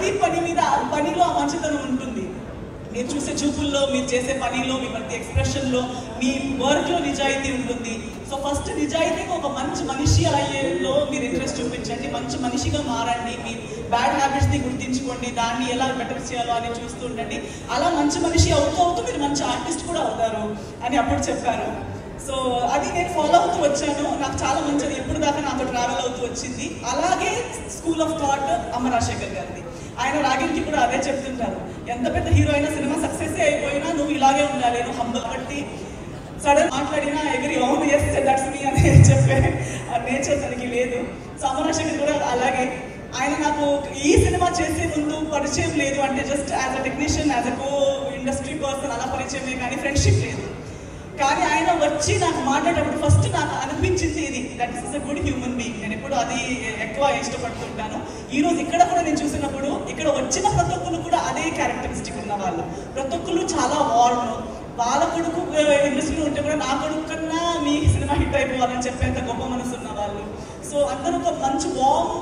ప్రతి పని మీద పనిలో ఆ మంచితనం ఉంటుంది. మీరు చూసే చూపుల్లో, మీరు చేసే పనిలో, మీ ప్రతి ఎక్స్ప్రెషన్లో, మీ వర్క్లో నిజాయితీ ఉంటుంది. సో ఫస్ట్ నిజాయితీగా ఒక మంచి మనిషి అయ్యేలో మీరు ఇంట్రెస్ట్ చూపించండి, మంచి మనిషిగా మారండి, మీ బ్యాడ్ హ్యాబిట్స్ని గుర్తించుకోండి, దాన్ని ఎలా బెటర్ చేయాలో అని చూస్తూ ఉండండి. అలా మంచి మనిషి అవుతూ మీరు మంచి ఆర్టిస్ట్ కూడా అవుతారు అని అప్పుడు చెప్పారు. సో అది నేను ఫాలో అవుతూ వచ్చాను. నాకు చాలా మంచిది ఎప్పుడు దాకా నాతో ట్రావెల్ అవుతూ వచ్చింది. అలాగే స్కూల్ ఆఫ్ థాట్ అమ్మ రాజశేఖర్ గారిది. ఆయన రాగిరికి కూడా అదే చెప్తుంటారు, ఎంత పెద్ద హీరో అయినా సినిమా సక్సెస్ అయిపోయినా నువ్వు ఇలాగే ఉండాలి, నువ్వు హంబల్ బట్టి సడన్ మాట్లాడినా ఎగిరి అవును ఎస్ దట్స్ మీ అని చెప్పే నేచర్ తనకి లేదు. సో అమ్మ రాజశేఖర్ కూడా అలాగే. ఆయన నాకు ఈ సినిమా చేసే ముందు పరిచయం లేదు, అంటే just as a technician, as a co industry person అలా పరిచయమే కానీ ఫ్రెండ్షిప్ లేదు. కానీ ఆయన వచ్చి నాకు మాట్లాడేటప్పుడు ఫస్ట్ నాకు అనిపించింది ఇది, that is a good human being. నేను ఎప్పుడు అది ఎక్కువ ఇష్టపడుతుంటాను. ఈరోజు ఇక్కడ కూడా నేను చూసినప్పుడు ఇక్కడ వచ్చిన ప్రతి ఒక్కరు కూడా అదే క్యారెక్టరిస్టిక్ ఉన్న వాళ్ళు. ప్రతి ఒక్కరు చాలా వార్మ్, వాళ్ళ కొడుకు ఇండస్ట్రీలో ఉంటే కూడా నా కొడుకు కన్నా మీ సినిమా హిట్ అయిపోవాలని చెప్పేంత గొప్ప మనసు ఉన్న వాళ్ళు. సో అందరూ ఒక మంచి వార్మ్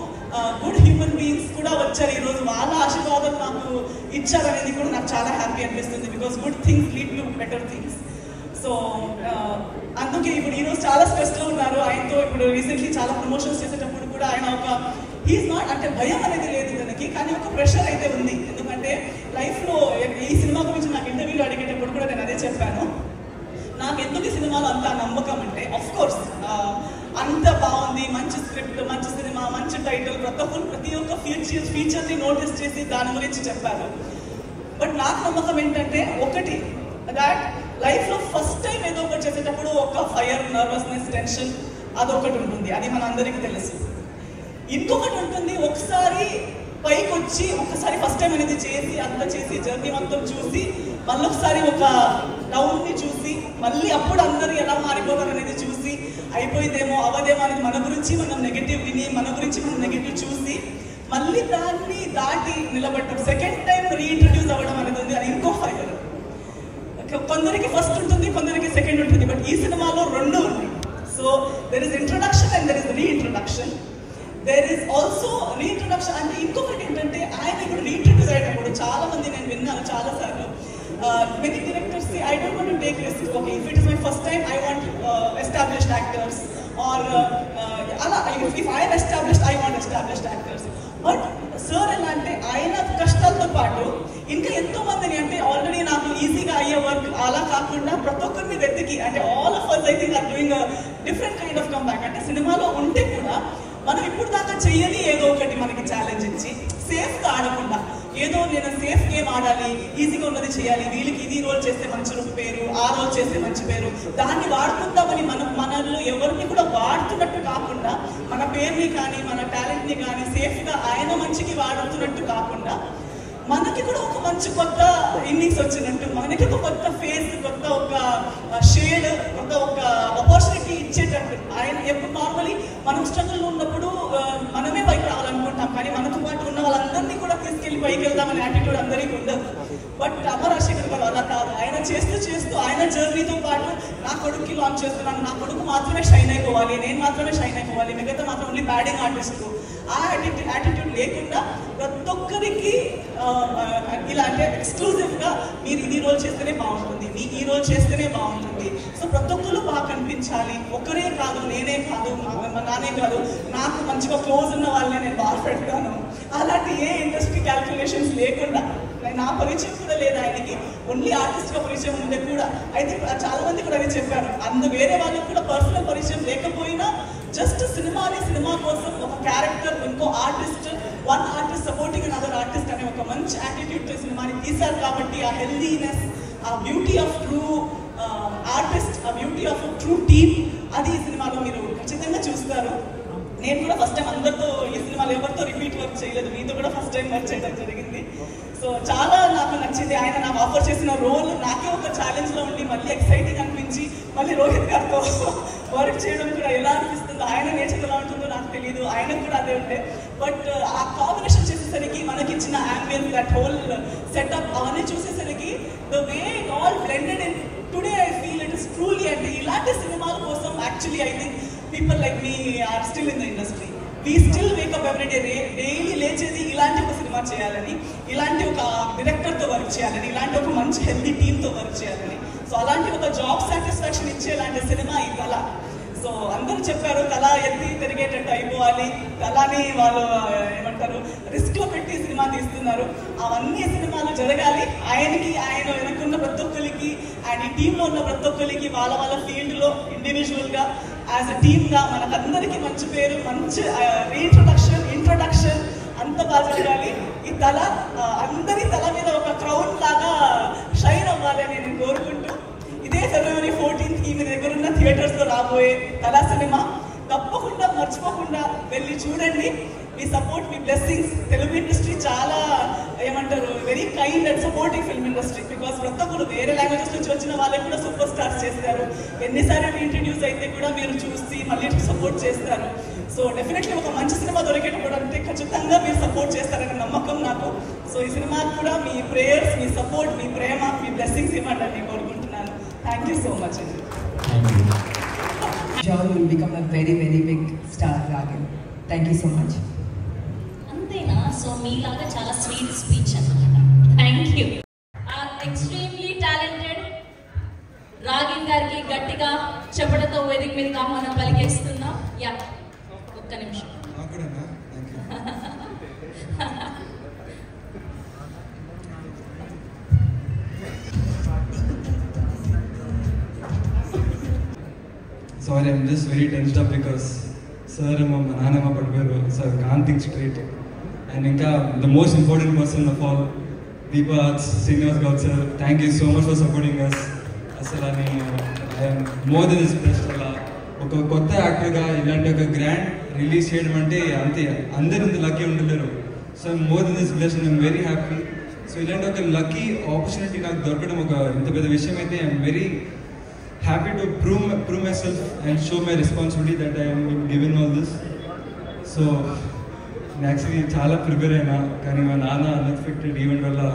గుడ్ హ్యూమన్ బీయింగ్స్ కూడా వచ్చారు ఈరోజు. వాళ్ళ ఆశీర్వాదం నాకు ఇచ్చారనేది కూడా నాకు చాలా హ్యాపీ అనిపిస్తుంది. Because good things lead to better things. So అందుకే ఇప్పుడు ఈరోజు చాలా స్ట్రెస్లో ఉన్నారు. ఆయనతో ఇప్పుడు రీసెంట్లీ చాలా ప్రమోషన్స్ చేసేటప్పుడు కూడా ఆయన ఒక హీఈస్ నాట్, అంటే భయం అనేది లేదు తనకి, కానీ ఒక ప్రెషర్ అయితే ఉంది. ఎందుకంటే లైఫ్లో ఈ సినిమా గురించి నాకు ఇంటర్వ్యూలో అడిగేటప్పుడు కూడా నేను అదే చెప్పాను. నాకు ఎందుకు ఈ సినిమాలో అంత నమ్మకం అంటే, ఆఫ్ కోర్స్ అంత బాగుంది, మంచి స్క్రిప్ట్, మంచి సినిమా, మంచి టైటిల్, ప్రతి ఒక్క ఫీచర్ని నోటీస్ చేసి దాని గురించి చెప్పారు. బట్ నాకు నమ్మకం ఏంటంటే ఒకటి, దాట్ లైఫ్లో ఫస్ట్ టైం ఏదో ఒకటి చేసేటప్పుడు ఒక ఫైర్, నర్వస్నెస్, టెన్షన్ అదొకటి ఉంటుంది, అది మన అందరికీ తెలుసు. ఇంకొకటి ఉంటుంది, ఒకసారి పైకి వచ్చి ఒకసారి ఫస్ట్ టైం అనేది చేసి అంతా చేసి జర్నీ మొత్తం చూసి మళ్ళీ ఒకసారి ఒక డౌన్ని చూసి మళ్ళీ అప్పుడు అందరూ ఎలా మారిపోతారు అనేది చూసి అయిపోయిందేమో అవదేమో అనేది మన గురించి మనం నెగిటివ్ విని, మన గురించి మనం నెగిటివ్ చూసి మళ్ళీ దాన్ని దాటి నిలబడటం, సెకండ్ టైం రీఇంట్రడ్యూస్ అవ్వడం అనేది ఉంది. అది ఇంకో ఫైర్. కొందరికి ఫస్ట్ ఉంటుంది, కొందరికి సెకండ్ ఉంటుంది. బట్ ఈ సినిమాలో రెండు ఉంది. So there is introduction and there is reintroduction. There is also reintroduction అంటే ఇంకొకటి ఏంటంటే, ఆయన ఇప్పుడు రీఇంట్రడ్యూస్ అయ్యేటప్పుడు చాలా మంది నేను విన్నాను చాలాసార్లు, many directors say I don't want to take risks. Okay, if it is my first time, I want established actors, or if I am established, I want established actors. But sir ఎలా అంటే ఆయన కష్టాలతో పాటు ఇంకా ఎంతో మందిని, అంటే already నాకు ఈజీగా అయ్యే వర్క్ అలా కాకుండా ప్రతి ఒక్కరిని వెతికి, అంటే all of us I think are doing a different kind of comeback. అంటే సినిమాలో ఉంటే కూడా మనం ఇప్పుడు దాకా చెయ్యని ఏదో ఒకటి మనకి ఛాలెంజ్ ఇచ్చి సేఫ్గా ఆడకుండా, ఏదో నేను సేఫ్ గేమ్ ఆడాలి, ఈజీగా ఉన్నది చేయాలి, వీళ్ళకి ఇది రోల్ చేస్తే మంచి పేరు, ఆ రోల్ చేస్తే మంచి పేరు, దాన్ని వాడుకుందామని మనలో ఎవరిని కూడా వాడుతున్నట్టు కాకుండా, మన పేరుని కానీ మన టాలెంట్ని కానీ సేఫ్గా ఆయన మంచికి వాడుతున్నట్టు కాకుండా, మనకి కూడా ఒక మంచి కొత్త ఇన్నింగ్స్ వచ్చినట్టు, మనకి ఒక కొత్త ఫేస్, కొత్త ఒక షేడ్, కొత్త ఒక ఆపర్చునిటీ ఇచ్చేటట్టు. ఆయన ఎప్పుడు నార్మలీ మనం స్ట్రగుల్లో ఉన్నప్పుడు మనమే పైకి రావాలనుకుంటాం, కానీ మనతో పాటు ఉన్న వాళ్ళందరినీ కూడా తీసుకెళ్ళి పైకి వెళ్దామనే యాటిట్యూడ్ అందరికీ ఉండదు. బట్ అమ్మ రాజశేఖర్ గారు అలా కాదు. ఆయన చేస్తూ ఆయన జర్నీతో పాటు నా కొడుకుకి లాంచ్ చేస్తున్నాను, నా కొడుకు మాత్రమే షైన్ అయిపోవాలి, నేను మాత్రమే షైన్ అయిపోవాలి, మిగతా మాత్రం ఓన్లీ బ్యాడింగ్ ఆర్టిస్టు, ఆ యాటిట్యూడ్ లేకుండా ప్రతి ఒక్కరికి ఇలా అంటే ఎక్స్క్లూజివ్గా మీరు ఇది రోల్ చేస్తేనే బాగుంటుంది, మీ ఈ రోల్ చేస్తేనే బాగుంటుంది. సో ప్రతి ఒక్కరు బాగా కనిపించాలి, ఒక్కరే కాదు, నేనే కాదు, నానే కాదు, నాకు మంచిగా క్లోజ్ ఉన్న వాళ్ళని నేను బాగా పెడతాను, అలాంటి ఏ ఇండస్ట్రీ క్యాల్కులేషన్స్ లేకుండా, నా పరిచయం కూడా లేదు ఆయనకి, ఓన్లీ ఆర్టిస్ట్గా పరిచయం ఉండే కూడా. అయితే చాలా మంది కూడా అది చెప్పారు, వేరే వాళ్ళకి కూడా పర్సనల్ పరిచయం లేకపోయినా జస్ట్ సినిమా కోసం ఒక క్యారెక్టర్, ఇంకో artist, one artist supporting another artist అనే ఒక మంచి యాటిట్యూడ్తో సినిమాని తీశారు. కాబట్టి ఆ హెల్దీనెస్, ఆ బ్యూటీ ఆఫ్ ట్రూ ఆర్టిస్ట్, ఆ బ్యూటీ ఆఫ్ ట్రూ టీమ్, అది ఈ సినిమాలో మీరు ఖచ్చితంగా చూస్తారు. నేను కూడా ఫస్ట్ టైం అందరితో ఈ సినిమాలో ఎవరితో రిపీట్ వర్క్ చేయలేదు, మీతో కూడా ఫస్ట్ టైం వర్క్ చేయడం జరిగింది. సో చాలా నాకు నచ్చింది. ఆయన నాకు ఆఫర్ చేసిన రోల్ నాకే ఒక ఛాలెంజ్లో ఉండి మళ్ళీ ఎక్సైటింగ్ అనిపించి, మళ్ళీ రోహిత్ గారితో వర్క్ చేయడం కూడా ఎలా అనిపిస్తుందో, ఆయన నేచర్ ఎలా ఉంటుందో నాకు తెలియదు, ఆయనకు కూడా అదే ఉండే. బట్ ఆ కాంబినేషన్ చేసేసరికి మనకిచ్చిన యాంబియన్స్, దట్ హోల్ సెటప్ అవన్నీ చూసేసరికి the way it all blended in today I feel it is truly. అంటే ఇలాంటి సినిమాల కోసం actually I think people like me are still in the industry. We still wake up every day, daily లేచేది ఇలాంటి ఒక cinema చేయాలని, ఇలాంటి ఒక డైరెక్టర్తో వర్క్ చేయాలని, ఇలాంటి ఒక మంచి హెల్తీ టీమ్తో వర్క్ చేయాలని. సో అలాంటి ఒక జాబ్ సాటిస్ఫాక్షన్ ఇచ్చేలాంటి సినిమా ఈ కళ. సో అందరూ చెప్పారు కళ ఎత్తి తిరిగేటట్టు అయిపోవాలి, కళని వాళ్ళు ఏమంటారు రిస్క్లో పెట్టి సినిమా తీస్తున్నారు. అవన్నీ సినిమాలు జరగాలి. ఆయనకి, ఆయన వెనకున్న ప్రతి ఒక్కరికి, ఆయన ఈ టీంలో ఉన్న ప్రతి ఒక్కరికి వాళ్ళ వాళ్ళ ఫీల్డ్లో ఇండివిజువల్గా యాజ్ అ టీమ్గా మనకందరికీ మంచి పేరు, మంచి ఇంట్రొడక్షన్ అంత బాగా జరగాలి. ఈ తల అందరి తల మీద ఒక క్రౌన్ లాగా షైన్ అవ్వాలని నేను కోరుకుంటూ, ఇదే February 14th మీ దగ్గర ఉన్న థియేటర్స్లో రాబోయే కళా సినిమా తప్పకుండా మర్చిపోకుండా వెళ్ళి చూడండి. మీ సపోర్ట్, మీ బ్లెస్సింగ్స్. తెలుగు ఇండస్ట్రీ చాలా ఏమంటారు very kind and supportive film industry. Because ప్రతి ఒక్కరు వేరే లాంగ్వేజెస్ నుంచి వచ్చిన వాళ్ళకి కూడా సూపర్ స్టార్స్ చేస్తారు. ఎన్నిసార్లు ఇంట్రడ్యూస్ అయితే కూడా మీరు చూసి మళ్ళీ సపోర్ట్ చేస్తారు. సో డెఫినెట్లీ ఒక మంచి సినిమా దొరికేటప్పుడు అంటే ఖచ్చితంగా మీరు సపోర్ట్ చేస్తారనే నమ్మకం నాకు. సో ఈ సినిమాకి కూడా మీ ప్రేయర్స్, మీ సపోర్ట్, మీ ప్రేమ, మీ బ్లెస్సింగ్స్ ఇవ్వండి అని కోరుకుంటున్నాను. థ్యాంక్ యూ సో మచ్ అండి. John will become a very, very big star, Ragin. Thank you so much. అంతేనా? సో మీలాగా చాలా స్వీట్ స్పీచ్ అన్నమాట. Thank you. ఎక్స్ట్రీమ్లీ టాలెంటెడ్ రాగిన్ గారికి గట్టిగా చెప్పడంతో వేదిక మీదకి ఆహ్వానం పలికేస్తున్నాం. యా, ఒక్క నిమిషం. Sorry, I'm just very tensed up because sir and my nana padvaru, so I can't think straight. And inka the most important person of all, Deepa Arts, Srinivas Gaud sir, thank you so much for supporting us. Asalani, I am more than blessed. ఒక కొత్త యాక్టర్గా ఇలాంటి ఒక grand release చేయడం అంటే అంతే, అందరూ ఇంత లక్కీ ఉండలేరు. So I'm more than this blessed, I'm very happy. So ఇలాంటి ఒక లక్కీ ఆపర్చునిటీ నాకు దొరకడం ఒక ఇంత పెద్ద విషయం అయితే I'm very happy to prove myself and show my responsibility that I am given all this. So actually chala prepare aina kani ma nana unexpected event valla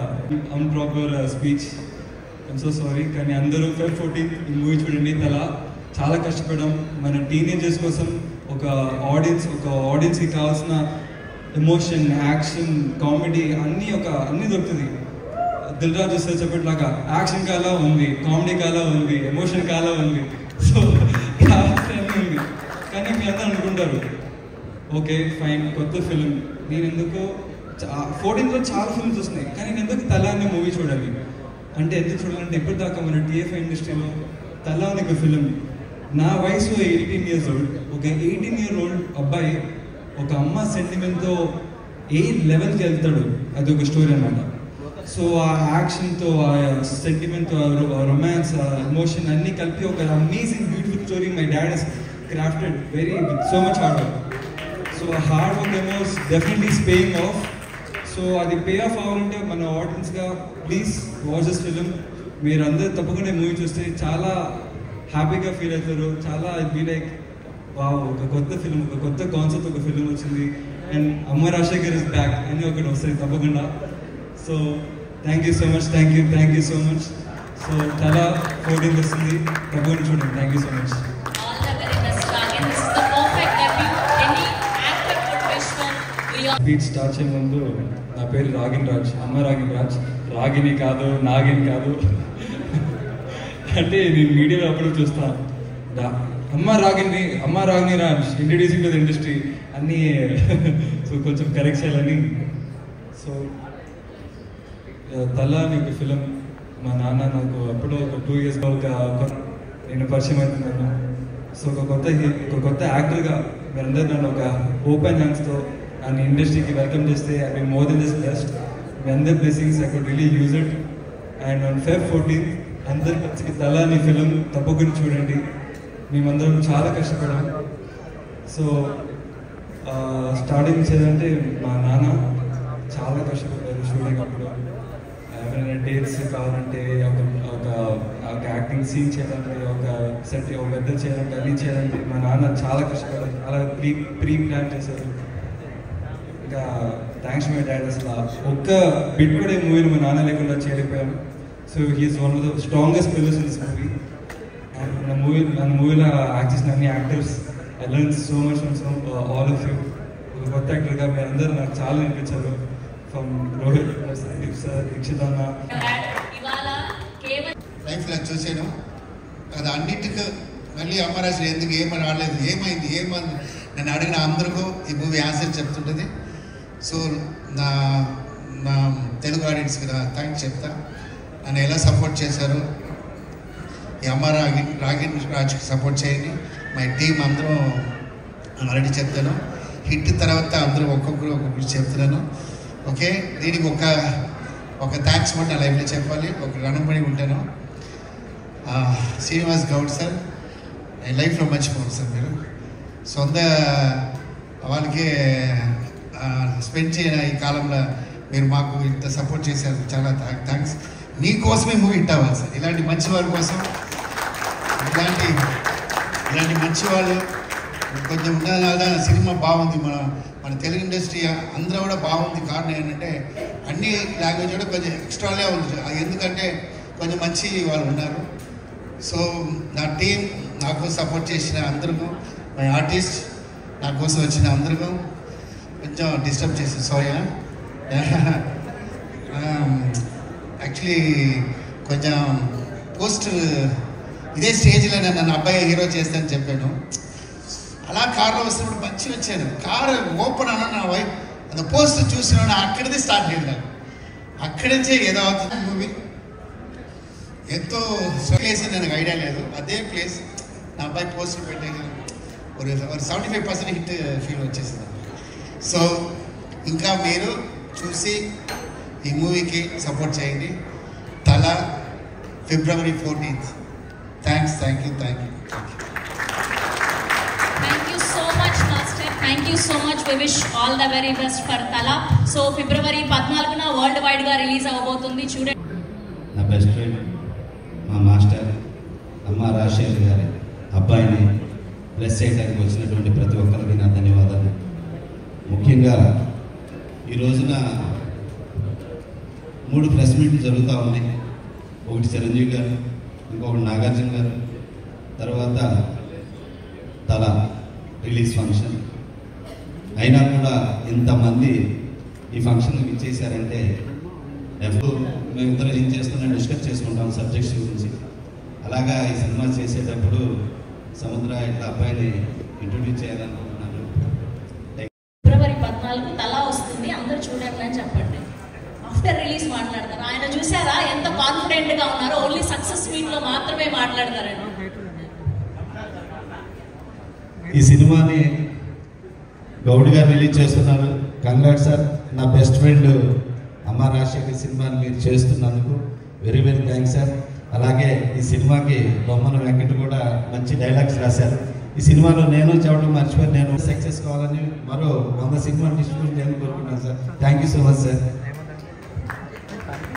improper speech. I'm so sorry. Kani andaru Feb 14th ఈ movie చూడండి. తల చాలా కష్టపడడం మన teenagers కోసం, ఒక audience కి కావాల్సిన ఎమోషన్, యాక్షన్, కామెడీ అన్నీ దొరుకుతుంది. దిల్ రాజు సార్ చెప్పేట్లాగా యాక్షన్ కాలా ఉంది, కామెడీ కాలా ఉంది, ఎమోషన్ కాలా ఉంది. సో అన్నీ ఉంది. కానీ మీ అందరూ అనుకుంటారు ఓకే ఫైన్ కొత్త ఫిల్మ్, నేను ఎందుకు 14th చాలా ఫిల్మ్స్ వస్తున్నాయి కానీ నేను ఎందుకు తల అనే మూవీ చూడాలి అంటే, ఎందుకు చూడాలంటే ఇప్పటిదాకా మన టీఎఫ్ఐ ఇండస్ట్రీలో తల అనే ఒక ఫిల్మ్, నా వయసు 18 years old, ఒక 18 year old అబ్బాయి ఒక అమ్మ సెంటిమెంట్తో ఏ లెవెల్కి వెళ్తాడు, అది ఒక స్టోరీ అన్నమాట. సో ఆ యాక్షన్తో, ఆ సెంటిమెంట్తో, రొమాన్స్, ఎమోషన్ అన్నీ కలిపి ఒక amazing beautiful story my dad has crafted very with so much hard work. So hard work ఏమో definitely is paying off. So అది పే ఆఫ్ అవ్వాలంటే మన ఆడియన్స్గా ప్లీజ్ వాచ్ దిస్ ఫిలిం. మీరు అందరూ తప్పకుండా మూవీ చూస్తే చాలా హ్యాపీగా ఫీల్ అవుతారు. చాలా బీ లైక్ వావ్, ఒక కొత్త ఫిలిం, ఒక కొత్త కాన్సెప్ట్, ఒక ఫిలిం వచ్చింది అండ్ అమ్మ రాజశేఖర్ ఇస్ బ్యాక్ అని ఒకటి వస్తుంది తప్పకుండా. So thank you so much, thank you so much. So చాలా 14th వస్తుంది, తప్పకుండా చూడండి. Thank you so much. Speech start చేయే ముందు నా పేరు రాగిన్ రాజ్, అమ్మ రాగిన్ రాజ్, రాగిని కాదు, నాగిని కాదు. అంటే నేను మీడియాలో అప్పుడు చూస్తా అమ్మ Ragini Raj introducing to the industry అన్నీ. సో కొంచెం కరెక్ట్ చేయాలని. సో తల అని ఒక ఫిలిం మా నాన్న నాకు అప్పుడు ఒక 2 years నేను పరిచయం అవుతున్నాను. సో ఒక కొత్త యాక్టర్గా మీరందరూ నన్ను ఒక ఓపెన్ హ్యాండ్స్తో నన్ను ఇండస్ట్రీకి వెల్కమ్ చేస్తే I been more than this blessed. మీ అందరి blessings I could really use it. And on Feb 14th అందరు కలిసి తల అని ఫిలిం తప్పకుండా చూడండి. మేమందరం చాలా కష్టపడాం. సో స్టార్టింగ్ చేయాలంటే మా నాన్న చాలా కష్టపడ్డారు షూటింగ్ అప్పుడు. ఎవరైనా డేట్స్ కావాలంటే ఒక యాక్టింగ్ సీన్ చేయాలంటే, ఒక సెట్, ఒక పెద్ద చేయాలంటే, అన్నీ చేయాలంటే మా నాన్న చాలా కష్టపడ్డారు, చాలా ప్రీ ప్లాన్ చేశారు. ఇంకా థ్యాంక్స్ మై డాడ్. అసలు ఒక్క బిట్ కూడా ఈ మూవీలో మా నాన్న లేకుండా చేయలేకపోయాం. So he's one of the strongest pillars in this movie. And మన మూవీలో యాక్ట్ చేసిన అన్ని actors, I learn so much from all of you. ఒక కొత్త యాక్టర్గా మీరు అందరూ నాకు చాలా నేర్పించారు. ఫ్రమ్ రోహిత్, సందీప్ సార్, దీక్షిత్ అన్న. లైఫ్లో చూసాను అది అన్నిటికీ మళ్ళీ అమ్మరాజు ఎందుకు ఏమీ రాలేదు, ఏమైంది నన్ను అడిగిన అందరికీ ఈ మూవీ ఆన్సర్ చెప్తుంటుంది. సో నా తెలుగు ఆడియన్స్కి థ్యాంక్స్ చెప్తా. నన్ను ఎలా సపోర్ట్ చేశారు, ఈ అమ్మ రాగిన్ రాజుకి సపోర్ట్ చేయండి. మై టీం అందరూ ఆల్రెడీ చెప్తాను. హిట్ తర్వాత అందరూ ఒక్కొక్కరు చెప్తున్నాను. ఓకే, దీనికి ఒక థ్యాంక్స్ కూడా నా లైఫ్లో చెప్పాలి. ఒక రణపడి ఉంటాను. శ్రీనివాస్ గౌడ్ సార్ నేను లైఫ్లో మర్చిపోను సార్. మీరు సొంత వాళ్ళకి స్పెండ్ చేయని ఈ కాలంలో మీరు మాకు ఇంత సపోర్ట్ చేశారు, చాలా థ్యాంక్స్. మీకోసమే మూవీ హిట్ అవ్వాలి సార్. ఇలాంటి మంచి వాళ్ళ కోసం, ఇలాంటి మంచి వాళ్ళు కొంచెం ఉన్న సినిమా బాగుంది. మన తెలుగు ఇండస్ట్రీ అందరూ కూడా బాగుంది. కారణం ఏంటంటే అన్ని లాంగ్వేజ్ కూడా కొంచెం ఎక్స్ట్రాలే ఉంది. ఎందుకంటే కొంచెం మంచి వాళ్ళు ఉన్నారు. సో నా టీం నాకు సపోర్ట్ చేసిన అందరికీ, మై ఆర్టిస్ట్ నా కోసం వచ్చిన అందరికీ కొంచెం డిస్టర్బ్ చేసి సారీ. యాక్చువల్లీ కొంచెం పోస్ట్ ఇదే స్టేజ్లో నన్ను అబ్బాయి హీరో చేస్తానని చెప్పాను. అలా కార్లో వస్తున్నప్పుడు మంచి వచ్చాను. కారు ఓపెన్ అన్న నా వైఫ్ அந்த పోస్ట్ చూసిన అక్కడిది స్టార్ట్ అయింది. నాకు అక్కడి నుంచే ఏదో అవుతుంది మూవీ. ఎంతో ప్లేస్ నాకు ఐడియా లేదు. అదే ప్లేస్ నా అబ్బాయి పోస్టర్ పెట్టేది ఒక 75% హిట్ ఫీల్ వచ్చేసింది. సో ఇంకా మీరు చూసి ఈ మూవీకి సపోర్ట్ చేయండి. Thala February 14th. Thanks. Thank you so much master. Thank you so much. We wish all the very best for Thala. So February 14న వరల్డ్ వైడ్ గా రిలీజ్ అవబోతుంది. చూడండి. నా బెస్ట్ ఫ్రెండ్ మా మాస్టర్ అమ్మ రాజశేఖర్ గారి అబ్బాయిని బ్లెస్ చేయడానికి వచ్చినటువంటి ప్రతి ఒక్కరికి నా ధన్యవాదాలు. ముఖ్యంగా ఈ రోజున 3 ప్రెస్ మీట్లు జరుగుతూ ఉన్నాయి. ఒకటి చిరంజీవి గారు, ఇంకొకటి నాగార్జున గారు, తర్వాత తల రిలీజ్ ఫంక్షన్. అయినా కూడా ఇంతమంది ఈ ఫంక్షన్కి ఇచ్చేసారంటే ఎప్పుడు మేమిద్దరం ఏం చేస్తున్నాం డిస్కస్ చేసుకుంటాం సబ్జెక్ట్స్ గురించి. అలాగా ఈ సినిమా చేసేటప్పుడు సముద్ర ఇట్లా అబ్బాయిని ఇంట్రొడ్యూస్ చేయాలనుకుంటున్నాను. February 14 తల వస్తుంది, అందరూ చూడండి అని చెప్పండి. ఆఫ్టర్ రిలీజ్ మాట్లాడతారు. ఆయన చూసారా ఎంత కాన్ఫిడెంట్ గా ఉన్నారో. ఓన్లీ సక్సెస్ మీట్ లో మాత్రమే మాట్లాడతారండి. ఈ సినిమాని గౌడ్ గారు రిలీజ్ చేస్తున్నారు. Congrats sir. నా బెస్ట్ ఫ్రెండ్ అమ్మ రాజశేఖర్ సినిమాని మీరు చేస్తున్నందుకు వెరీ థ్యాంక్స్ సార్. అలాగే ఈ సినిమాకి బొమ్మన వెంకట కూడా మంచి డైలాగ్స్ రాశారు. ఈ సినిమాలో నేను చెప్పడం మర్చిపోయి నేను సక్సెస్ కావాలని మరో 100 సినిమాలు డిస్ట్రిబ్యూట్ చేయాలని కోరుకుంటున్నాను sir. Thank you so much sir.